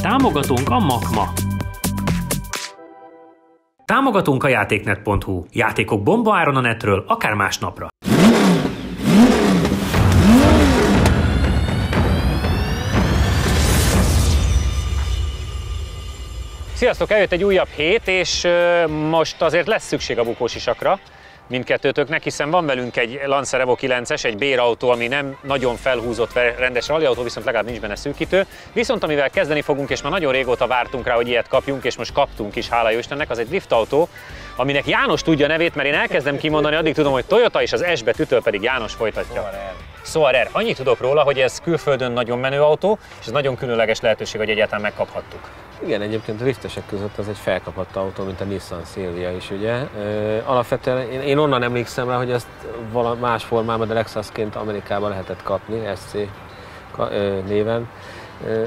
Támogatónk a Makma. Támogatónk a játéknet.hu. Játékok bombaáron a netről, akár másnapra. Sziasztok! Eljött egy újabb hét, és most azért lesz szükség a bukósisakra mindkettőtöknek, hiszen van velünk egy Lancer Evo 9-es, egy bérautó, ami nem nagyon felhúzott rendes rallyautó, viszont legalább nincs benne szűkítő. Viszont amivel kezdeni fogunk, és már nagyon régóta vártunk rá, hogy ilyet kapjunk, és most kaptunk is, hála jó Istennek, az egy driftautó, aminek János tudja a nevét, mert én elkezdem kimondani, addig tudom, hogy Toyota, és az S betűtől pedig János folytatja. Soarer. Annyit tudok róla, hogy ez külföldön nagyon menő autó, és ez nagyon különleges lehetőség, hogy egyáltalán megkaphattuk. Igen, egyébként a driftesek között ez egy felkapott autó, mint a Nissan Silvia is, ugye. Alapvetően én onnan emlékszem rá, hogy ezt más formában, de Lexusként Amerikában lehetett kapni, SC néven.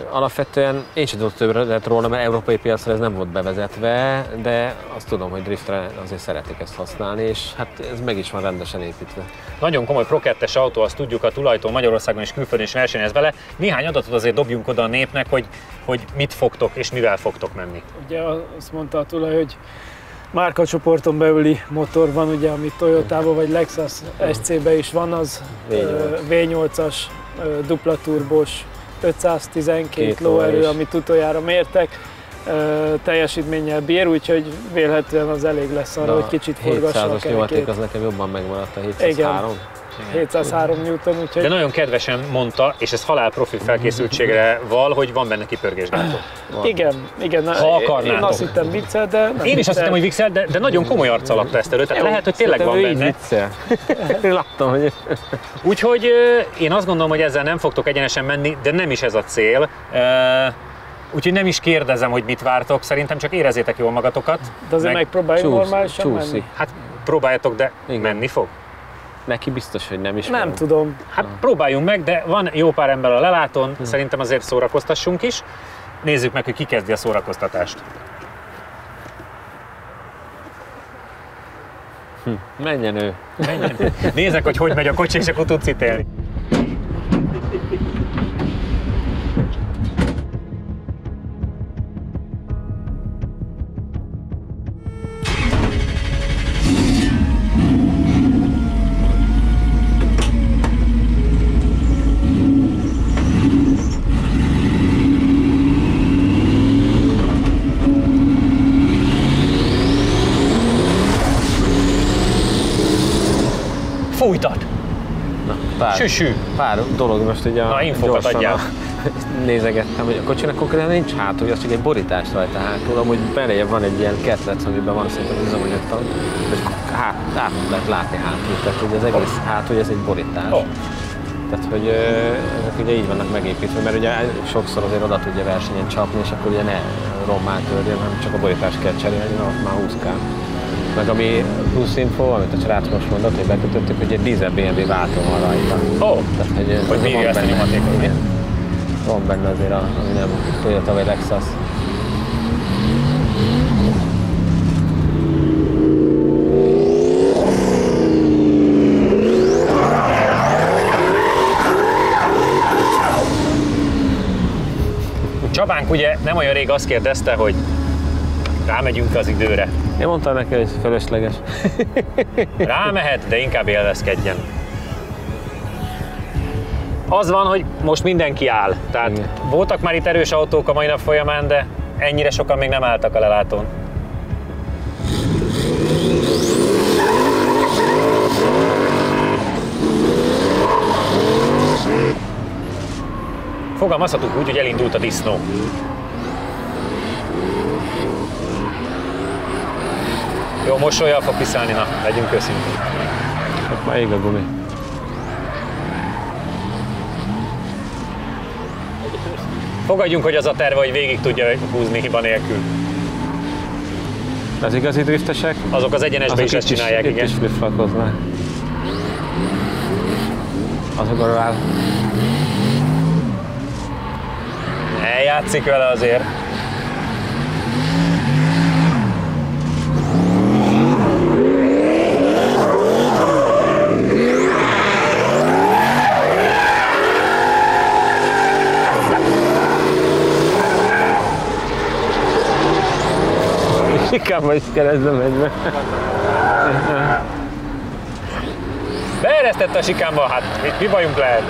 Alapvetően én sem tudok többet róla, mert európai piacra ez nem volt bevezetve, de azt tudom, hogy driftre azért szeretik ezt használni, és hát ez meg is van rendesen építve. Nagyon komoly Pro 2-es autó, azt tudjuk, a tulajtól Magyarországon és külföldön is versenyez vele. Néhány adatot azért dobjunk oda a népnek, hogy mit fogtok és mivel fogtok menni. Ugye azt mondta a tulaj, hogy márkacsoporton belüli motor van, ugye, ami Toyotában vagy Lexus SC-be is van, az V8-as dupla turbós 512 lóerő, amit utoljára mértek, teljesítménnyel bír, úgyhogy vélhetően az elég lesz arra, hogy kicsit forgassa a 700-as nyomaték, az nekem jobban megmaradt, a 703. Igen. 703 Newton, úgyhogy... De nagyon kedvesen mondta, és ez halál profi felkészültségre val, hogy van benne kipörgésgátló. Igen. Ha akarnátok. Én azt hittem viccel, de nem Én is azt hittem, hogy viccel, de nagyon komoly arc alatt ezt elő, tehát lehet, hogy tényleg van benne. Én láttam, hogy... Úgyhogy én azt gondolom, hogy ezzel nem fogtok egyenesen menni, de nem is ez a cél. Úgyhogy nem is kérdezem, hogy mit vártok, szerintem csak érezzétek jól magatokat. De azért megpróbáljuk normálisan menni. Hát próbáljátok, de menni fog. Neki biztos, hogy nem is. Nem tudom. Hát próbáljunk meg, de van jó pár ember a lelátón, szerintem azért szórakoztassunk is. Nézzük meg, hogy ki kezdi a szórakoztatást. Menjen ő. Nézzek, hogy megy a kocsi, és akkor tudsz ítélni. Fújtat! Pár dolog most ugye gyorsan nézegettem, hogy a kocsinak konkrétan nincs hátul, az csak egy borítás rajta hátul, amúgy beléje van egy ilyen ketlec, amiben van szerintem üzemanyagtal, és át lehet látni hátul, tehát hogy az egész hátul ez egy borítás. Tehát, hogy ezek ugye így vannak megépítve, mert ugye sokszor azért oda tudja versenyen csapni, és akkor ugye ne rommá törjön, hanem csak a borítást kell cserélni, mert már húzkál. Meg ami plusz info, amit a srác most mondott, hogy bekötöttük, hogy egy dízel BMW váltó van rajta. Tehát, hogy bírja ezt a nyomatékot. Van benne azért, ami nem Toyota vagy Lexus. Csabánk ugye nem olyan rég azt kérdezte, hogy rámegyünk az időre. Én mondtam neki, hogy fölösleges. Rámehet, de inkább élvezkedjen. Az van, hogy most mindenki áll. Tehát voltak már itt erős autók a mai nap folyamán, de ennyire sokan még nem álltak a lelátón. Fogalmazhatunk úgy, hogy elindult a disznó. Jó, mosollyal fog piszálni, na, legyünk őszintén. Ott már ég a gumi. Fogadjunk, hogy az a terve, hogy végig tudja húzni hiba nélkül. Az igazi driftesek? Azok az egyenesbe is ezt csinálják, igen. Itt is flip-flopoznak. Azokon áll. Eljátszik vele azért. Sikába is keresztbe megy be. Beeresztette a sikámba, hát mi bajunk lehet?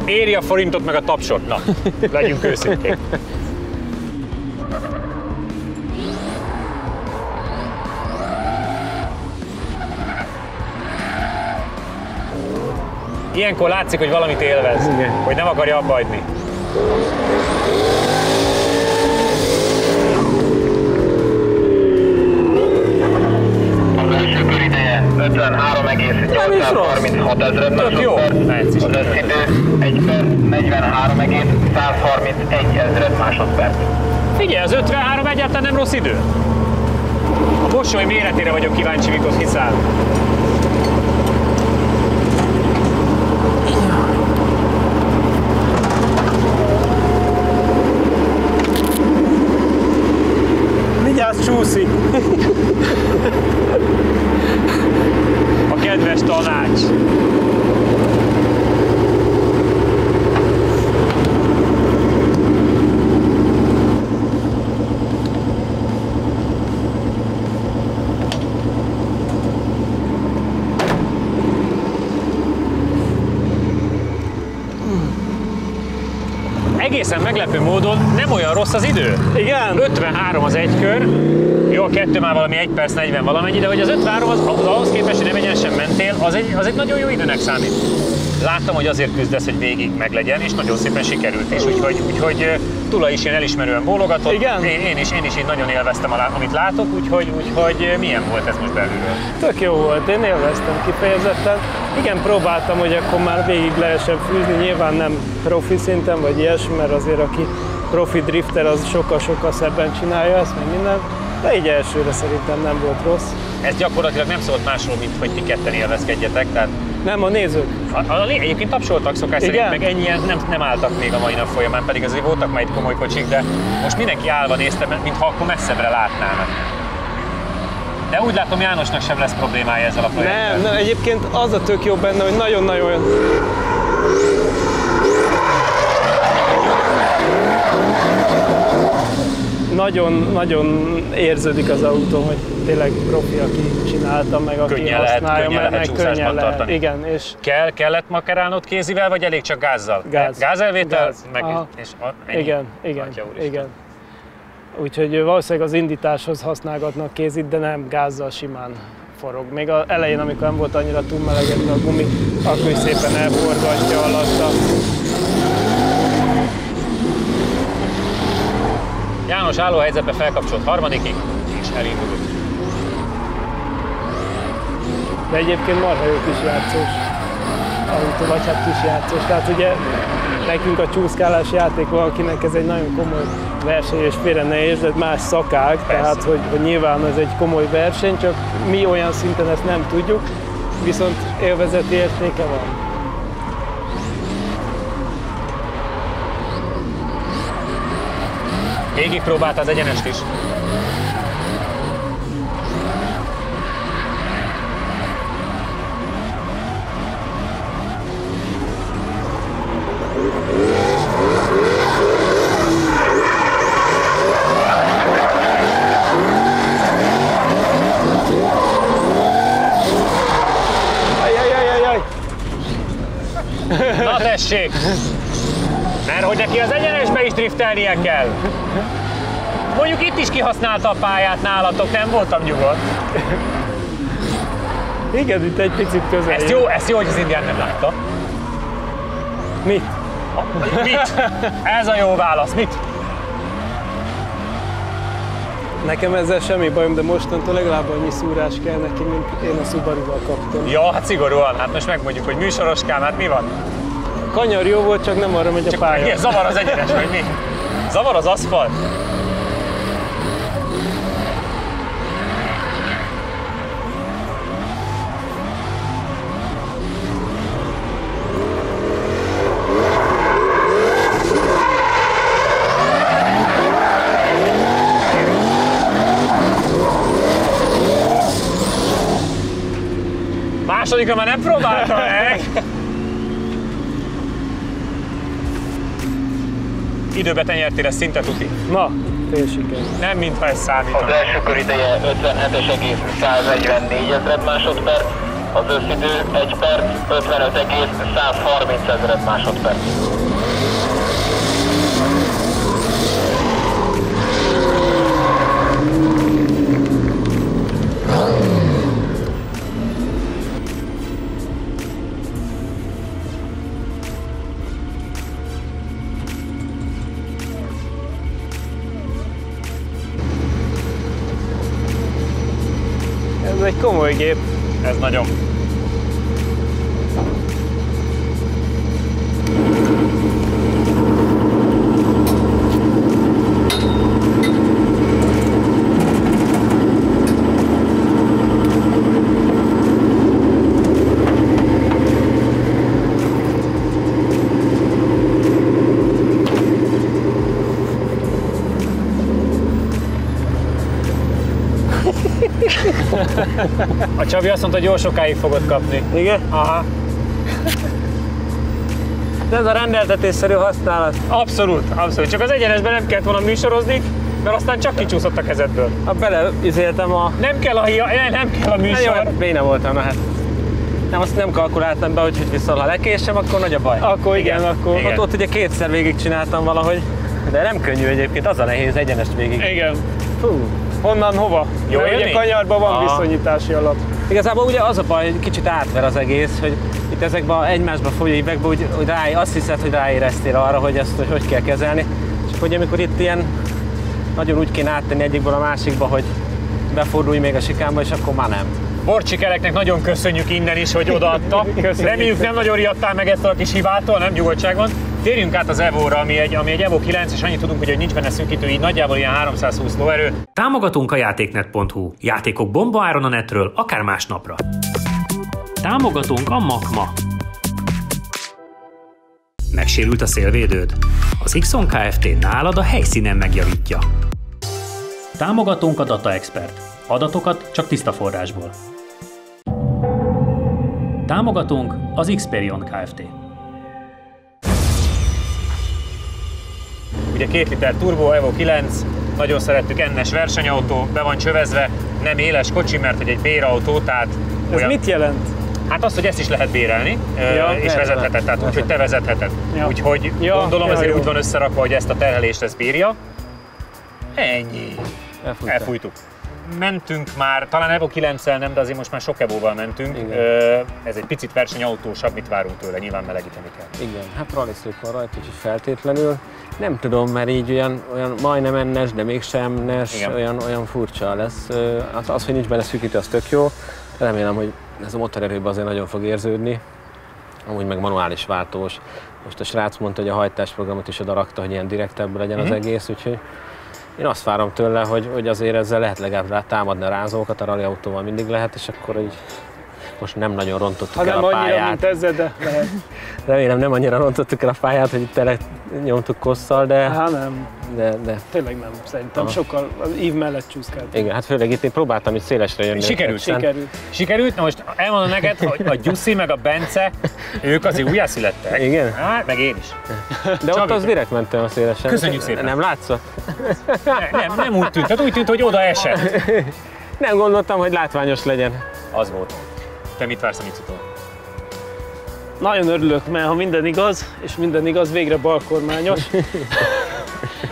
Éri a forintot meg a tapsot, na, legyünk őszinték. Ilyenkor látszik, hogy valamit élvez, igen, hogy nem akarja abba hagyni. Az első kör ideje 53,836 ezred másodperc. Az összidő 1 perc 43,131 ezred másodperc. Figyelj, az 53 egyáltalán nem rossz idő. A mosoly méretére vagyok kíváncsi, mikor kiszáll. Vigyázz, csúszik! A kedves tanács. Egészen meglepő módon nem olyan rossz az idő. Igen? 53 az egy kör. Jó, a 2 már valami 1 perc 40 valamennyi, de hogy az 53 az ahhoz képest, hogy nem egyenesen mentél, az egy nagyon jó időnek számít. Láttam, hogy azért küzdesz, hogy végig meglegyen, és nagyon szépen sikerült is, úgyhogy Tula is ilyen elismerően bólogatott. Igen? Én is így nagyon élveztem, amit látok, úgyhogy milyen volt ez most belülről? Tök jó volt, én élveztem kifejezetten. Igen, próbáltam, hogy akkor már végig lehessen fűzni, nyilván nem profi szinten, vagy ilyesmi, mert azért aki profi drifter, az sokkal-sokkal szebben csinálja ezt, meg minden. De így elsőre szerintem nem volt rossz. Ez gyakorlatilag nem szólt másról, mint hogy ti ketten élvezkedjetek, tehát... Nem, a nézők. Egyébként tapsoltak szokás szerint, meg ennyien nem álltak még a mai nap folyamán, pedig azért voltak majd komoly kocsik, de most mindenki állva nézte, mintha akkor messzebbre látnának. De úgy látom, Jánosnak sem lesz problémája ezzel a projekttel. Nem, egyébként az a tök jó benne, hogy nagyon-nagyon... Nagyon érződik az autó, hogy tényleg profi, aki csinálta, meg aki könnyen használja, lehet csúszásban tartani. Igen, és... Kellett makerálnod kézivel, vagy elég csak gázzal? Gázelvétel? Gáz. Meg, és ennyi? Igen. Úgyhogy valószínűleg az indításhoz használgatnak kézit, de nem gázzal simán forog. Még az elején, amikor nem volt annyira túlmelegedve a gumi, akkor is szépen elforgatja alatta. János állóhelyzetbe felkapcsolt harmadikig, és elindult. De egyébként marha jó kis játszós autó, vagy hát kis játszós. Tehát ugye nekünk a csúszkálás játék van, akinek ez egy nagyon komoly verseny, és félre ne értsd, más szakág, tehát hogy nyilván ez egy komoly verseny, csak mi olyan szinten ezt nem tudjuk, viszont élvezeti értéke van. Végig próbálta az egyenest is. Na tessék! Mert hogy neki az egyenesbe is driftelnie kell. Mondjuk itt is kihasználta a pályát nálatok, nem voltam nyugodt. Igen, itt egy picit közel. Ezt jó, hogy az indián nem látta. Mit? Mit? Ez a jó válasz, mit? Nekem ezzel semmi bajom, de mostantól legalább annyi szúrás kell neki, mint én a Subaruval kaptam. Ja, hát szigorúan, hát most megmondjuk, hogy műsoroskám, hát mi van? A kanyar jó volt, csak nem arra megy a pálya. Csak zavar az egyenes, vagy mi? Zavar az aszfalt? Másodikra már nem próbáltam meg! Időbe tenyertél, ez szinte tuti. Na, fél siker. Nem mintha ez számítana. Az első kör ideje 57,144 ezred másodperc, az összidő 1 perc 55,130 ezred másodperc. Ez egy komoly gép. Ez nagyon. A Csabi azt mondta, hogy jó sokáig fogod kapni. Igen? Aha. De ez a rendeltetésszerű használat. Abszolút, abszolút. Csak az egyenesben nem kellett volna műsorozni, mert aztán csak kicsúszott a kezedből. Ha beleizéltem a... Nem kell nem kell a műsor. Jó, béna voltam, na hát. Nem, azt nem kalkuláltam be, hogy viszont ha lekésem, akkor nagy a baj. Akkor igen, akkor... igen. Ott ugye kétszer végigcsináltam valahogy, de nem könnyű egyébként, az a nehéz egyenest végig. Igen. Fú. Honnan, hova? Jó mert ugye kanyarban van viszonyítási alap. Igazából ugye az a baj, hogy kicsit átver az egész, hogy itt ezekben egymásba folyó években úgy azt hiszed, hogy ráéreztél arra, hogy ezt hogy kell kezelni. És hogy amikor itt ilyen nagyon úgy kéne áttenni egyikből a másikba, hogy befordulj még a sikámba, és akkor már nem. Borcsikeleknek nagyon köszönjük innen is, hogy odaadta. Reméljük nem nagyon riadtál meg ezt a kis hibától, nem, nyugodtság van. Térjünk át az Evo-ra, ami egy Evo 9, és annyit tudunk, hogy nincs benne szűkítő, így nagyjából ilyen 320 lóerő. Támogatunk a játéknet.hu. Játékok bombaáron a netről, akár másnapra. Támogatunk a Makma. Megsérült a szélvédőd? Az Ixon Kft. Nálad a helyszínen megjavítja. Támogatunk a Data Expert. Adatokat csak tiszta forrásból. Támogatunk az Xperion Kft. Ugye 2 liter turbo, Evo 9, nagyon szerettük, NS versenyautó, be van csövezve, nem éles kocsi, mert hogy egy bérautó, tehát... Ez mit jelent? Hát azt, hogy ezt is lehet bérelni, és vezetheted, tehát úgy, hogy te vezetheted. Ja. Úgyhogy gondolom ezért úgy van összerakva, hogy ezt a terhelést ez bírja. Ennyi. Elfújtuk. Mentünk már, talán Evo 9-el nem, de azért most már sok Evo-val mentünk. Ez egy picit versenyautósabb, mit várunk tőle, nyilván melegíteni kell. Igen, hát ralliszék van rajta, úgyhogy feltétlenül. Nem tudom, mert így olyan majdnem NS, de mégsem NS, olyan furcsa lesz. Az, hogy nincs benne szűkítő, az tök jó. Remélem, hogy ez a motorerőben azért nagyon fog érződni. Amúgy meg manuális váltós. Most a srác mondta, hogy a hajtásprogramot is oda rakta, hogy ilyen direktebb legyen az egész, úgyhogy én azt várom tőle, hogy azért ezzel lehet legalább támadni a rázókat, a rally autóval mindig lehet, és akkor így most nem nagyon rontottuk el a pályát. Nem annyira, mint ezzel, de lehet. Remélem nem annyira rontottuk el a pályát, hogy itt tele nyomtuk kosszal, de... Hát nem. De... Tényleg nem, szerintem sokkal az ív mellett csúszkált. Igen, hát főleg itt én próbáltam itt szélesre jönni. Sikerült. Na most elmondom neked, hogy a Gyuszi meg a Bence, ők azért újjászülettek. Igen? Hát, meg én is. De ott az direkt mentem a szélesen. Köszönjük szépen. Nem látszott? Nem úgy tűnt. Tehát úgy tűnt, hogy oda esett. Nem gondoltam, hogy látványos legyen. Az volt. Te mit vársz a Micitól? Nagyon örülök, mert ha minden igaz, és minden igaz, végre balkormányos.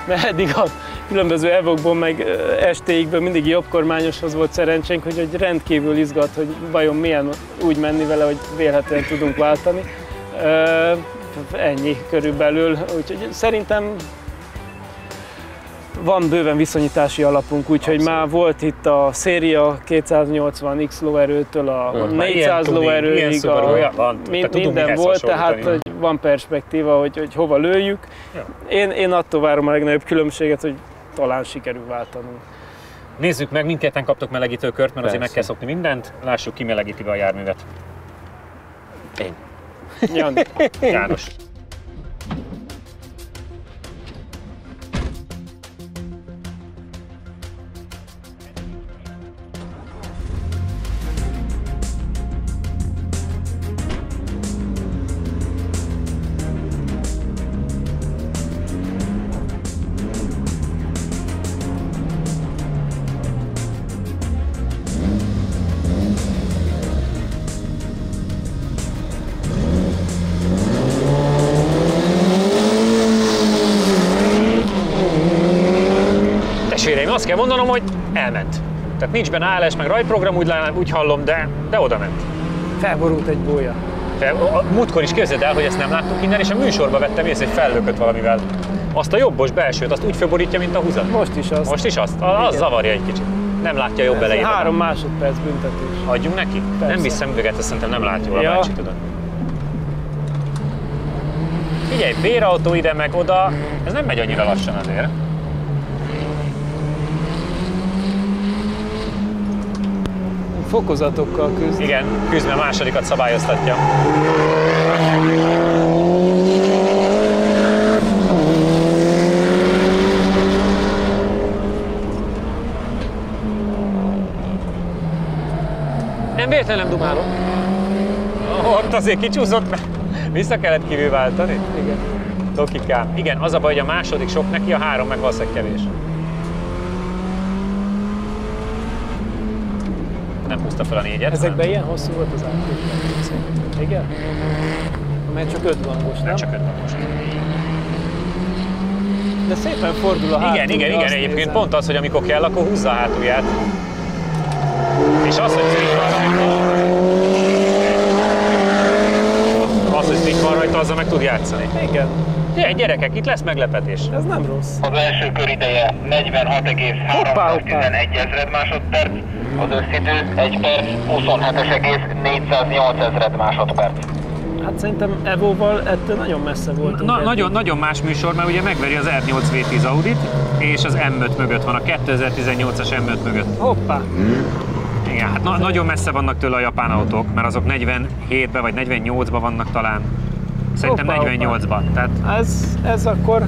Mert eddig a különböző Evokban, meg ST-ikben mindig jobbkormányoshoz volt szerencsénk, hogy rendkívül izgat, hogy vajon milyen úgy menni vele, hogy vélhetően tudunk váltani. Ennyi körülbelül, úgyhogy szerintem van bőven viszonyítási alapunk, úgyhogy már volt itt a széria 280 X lóerőtől a 400 lóerőig, minden volt, tehát hogy van perspektíva, hogy hova lőjük. Ja. Én attól várom a legnagyobb különbséget, hogy talán sikerül váltanunk. Nézzük meg, mindketten kaptok melegítőkört, mert azért meg kell szokni mindent. Lássuk, ki melegíti be a járművet. Én. Jani. János. Azt kell mondanom, hogy elment. Tehát nincs benne ALS, meg rajtprogram, úgy hallom, de oda ment. Felborult egy bója. Múltkor is képzeld el, hogy ezt nem láttuk innen, és a műsorba vettem észre, hogy fellökött valamivel. Azt a jobbos belsőt, azt úgy fölborítja, mint a húzat. Most is azt. Most is azt? Az zavarja egy kicsit. Nem látja jobb elejét. 3 másodperc büntetés. Adjunk neki? Persze. Nem visz szemüveget, ezt szerintem nem látja jól a bácsi, tudod. Figyelj, bérautó ide meg oda, ez nem megy annyira lassan azért. Fokozatokkal küzd. Igen, küzd, mert a másodikat szabályoztatja. Nem véletlenül nem dumálok. Ott azért kicsúszott, mert vissza kellett kívülváltani. Igen. Tokikám. Igen, az a baj, hogy a második sok neki, a 3 meg valószínűleg kevés. Nem húzta fel a 4-et. Ezekben ilyen hosszú volt az áttétel. Igen? Mert csak 5 langos, nem? Csak 5 langos. De szépen fordul a hátulja. Igen, egyébként nézem. Pont az, hogy amikor kell, akkor húzza a hátulját. És az, hogy stick van rajta, azzal meg tud játszani. Igen. Gyerekek, itt lesz meglepetés. Ez nem rossz. Az első kör ideje 46,311 ezred másodperc, az összidő 1 perc 27,408 ezred másodperc. Hát szerintem Evo-val ettől nagyon messze voltunk. Nagyon más műsor, mert ugye megveri az R8 V10 Audit, és az M5 mögött van, a 2018-as M5 mögött. Hoppá! Igen, hát nagyon messze vannak tőle a japán autók, mert azok 47-ben vagy 48-ban vannak talán. Szerintem 48-ban. Tehát ez akkor...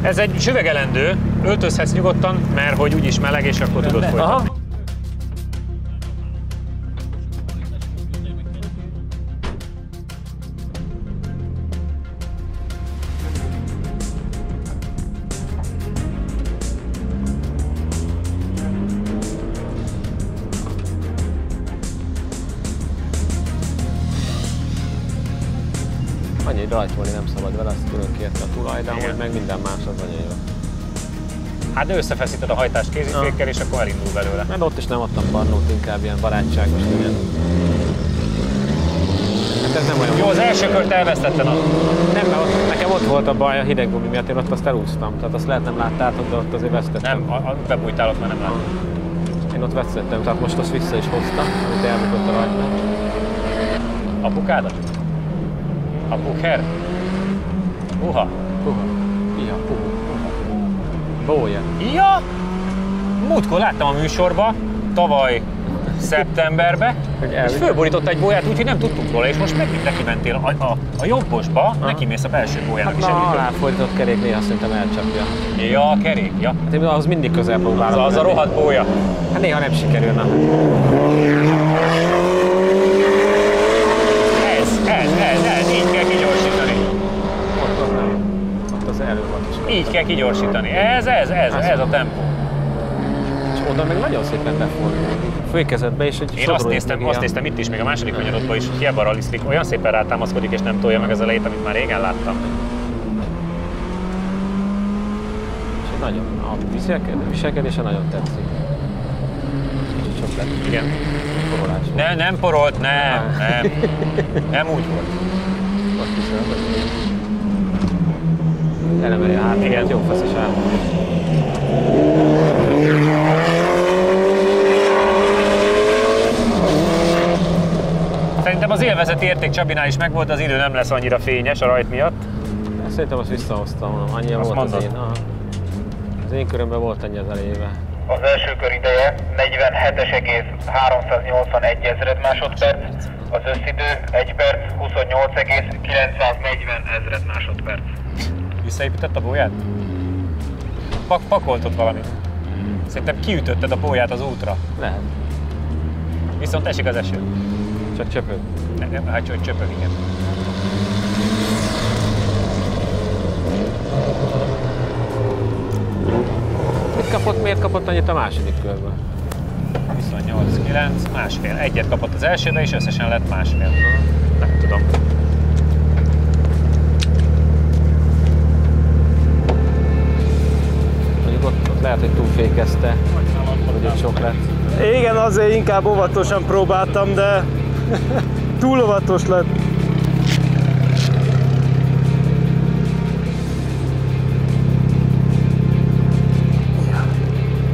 Ez egy süvegelendő, öltözhetsz nyugodtan, mert hogy úgyis meleg, és akkor tudod folytatni. Annyi, hogy rajtolni nem szabad vele, azt külön kérte a tulaj, de amúgy meg minden más az nagyon jó. Hát de összefeszíted a hajtást kézifékkel, és akkor elindul belőle. Mert ott is nem adtam barnót, inkább ilyen barátságos, igen. Hát ez nem olyan. Jó, az első kört elvesztetted. Nem, mert nekem ott volt a baj a hideg gumi miatt, én ott azt elúsztam. Tehát azt lehet nem láttátok, de ott azért vesztettem. Nem, bebújtál ott, már nem láttam. Én ott vesztettem, tehát most azt vissza is hoztam, amit elbukott a rajtnál. Apukádat? Apukher? Uha. Ja, Bója. Ja! Múltkor láttam a műsorba, tavaly szeptemberben, és fölborított egy bóját, úgyhogy nem tudtuk róla, és most megint neki mentél a jobbosba, neki mész a belső bójának. Hát na, aláfordított kerék néha szerintem elcsapja. Ja, a kerék, ja. Hát én ahhoz mindig közel próbálom. Az a rohadt bója. Hát néha nem sikerülne. Ez, így kell kigyorsítani. Ott az elő volt is. Így kell kigyorsítani. Ez a tempó. És oda meg nagyon szépen befordul. Főkezetbe is egy. Én azt néztem itt is, még a második kanyarodban is, hiába raliszlik, olyan szépen rátámaszkodik és nem tolja meg az elejét, amit már régen láttam. És nagyon, a viselkedése nagyon tetszik. Kicsit sok lett. Igen. Porolás. Nem porolt, nem úgy volt. elemeli a hátat, jó fasz is áll. Szerintem az élvezeti érték Csabinál is megvolt, az idő nem lesz annyira fényes a rajt miatt. Szerintem azt visszahoztam, mondom, annyi volt mondod. Az én körömben volt annyi az elébe. Az első kör ideje 47,381 ezred másodperc, az összidő 1 perc 28,940 ezred másodperc. Visszaépített a bóját? Pakoltott valamit. Szerintem kiütötted a bóját az útra. Lehet. Viszont esik az eső. Csak csöpög. Hát csak csöpög, igen. Miért kapott annyit a második körből? 28,9, másfél. Egyet kapott az elsőbe, és összesen lett másfél. Nem tudom. Mondjuk ott lehet, hogy túlfékezte, hogy ott sok lett. Igen, azért inkább óvatosan próbáltam, de túl óvatos lett.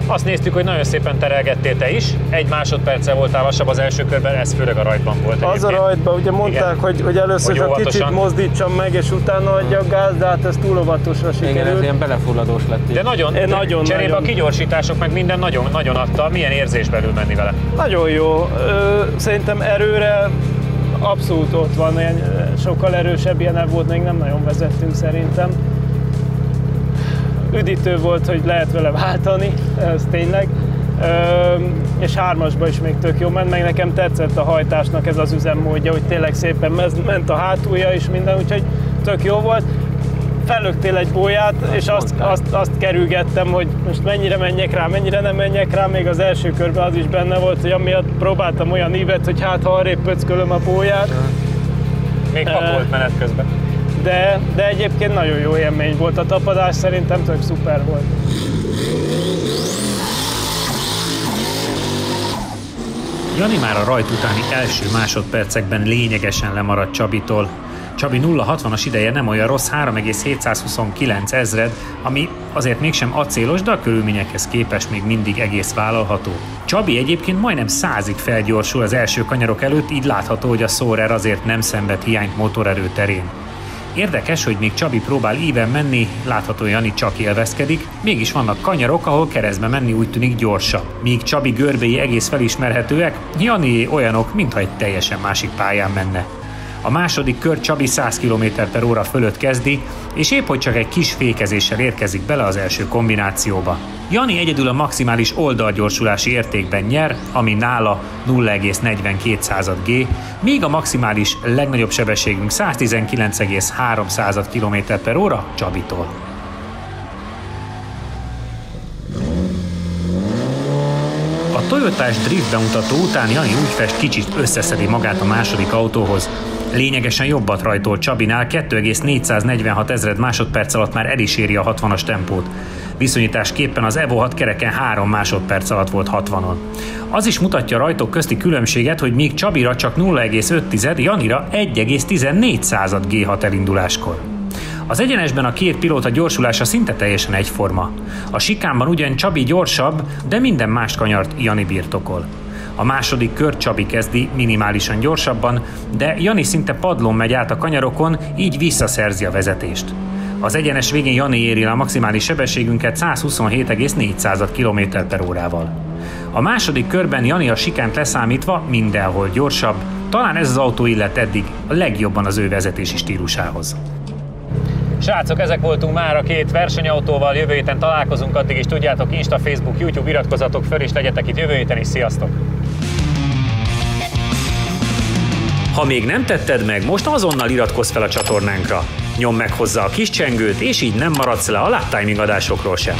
Azt néztük, hogy nagyon szépen terelgettél te is. 1 másodperccel voltál lassabb az első körben, ez főleg a rajtban volt. Az a rajtban, ugye mondták, hogy először egy kicsit mozdítsam meg, és utána adja a gáz, de hát ez túl óvatosra sikerült. Igen, ez ilyen belefulladós lett. De nagyon cserébe a kigyorsítások, meg minden nagyon adta. Milyen érzés belül menni vele? Nagyon jó. Szerintem erőre abszolút ott van, sokkal erősebb ilyen volt, még nem nagyon vezettünk szerintem. Üdítő volt, hogy lehet vele váltani, ez tényleg. És 3-asba is még tök jó ment, meg nekem tetszett a hajtásnak ez az üzemmódja, hogy tényleg szépen ment a hátulja és minden, úgyhogy tök jó volt. Fellöktél egy bóját, és azt kerülgettem, hogy most mennyire menjek rá, mennyire nem menjek rá, még az első körben az is benne volt, hogy amiatt próbáltam olyan ívet, hogy hát ha arrébb pöckölöm a bóját. Még pakolt menet közben. De egyébként nagyon jó élmény volt, a tapadás szerintem tök szuper volt. Jani már a rajt utáni első másodpercekben lényegesen lemaradt Csabitól. Csabi 0-60-as ideje nem olyan rossz, 3,729 ezred, ami azért mégsem acélos, de a körülményekhez képest még mindig egész vállalható. Csabi egyébként majdnem 100-ig felgyorsul az első kanyarok előtt, így látható, hogy a Sorer azért nem szenved hiányt motorerő terén. Érdekes, hogy még Csabi próbál íven menni, látható Jani csak élvezkedik, mégis vannak kanyarok, ahol keresztbe menni úgy tűnik gyorsabb. Míg Csabi görbéi egész felismerhetőek, Jani olyanok, mintha egy teljesen másik pályán menne. A második kör Csabi 100 km/h fölött kezdi, és épp hogy csak egy kis fékezéssel érkezik bele az első kombinációba. Jani egyedül a maximális oldalgyorsulási értékben nyer, ami nála 0,42 G, míg a maximális legnagyobb sebességünk 119,3 km/h Csabitól. A Toyotás drift bemutató után Jani úgy fest, kicsit összeszedi magát a második autóhoz. Lényegesen jobbat rajtol Csabinál, 2,446 ezred másodperc alatt már el is éri a 60-as tempót. Viszonyításképpen az Evo 6 kereken 3 másodperc alatt volt 60-on. Az is mutatja a rajtok közti különbséget, hogy míg Csabira csak 0,5, Janira 1,14 G6 elinduláskor. Az egyenesben a két pilóta gyorsulása szinte teljesen egyforma. A sikánban ugyan Csabi gyorsabb, de minden más kanyart Jani birtokol. A második kör Csabi kezdi minimálisan gyorsabban, de Jani szinte padlón megy át a kanyarokon, így visszaszerzi a vezetést. Az egyenes végén Jani éri a maximális sebességünket 127,4 km/h-val. A második körben Jani a sikánt leszámítva mindenhol gyorsabb, talán ez az autó illet eddig a legjobban az ő vezetési stílusához. Srácok, ezek voltunk már a két versenyautóval, jövő héten találkozunk, addig is tudjátok, Insta, Facebook, YouTube, iratkozzatok föl és legyetek itt jövő héten is, sziasztok! Ha még nem tetted meg, most azonnal iratkozz fel a csatornánkra. Nyomd meg hozzá a kis csengőt, és így nem maradsz le a Lap Timing adásokról sem.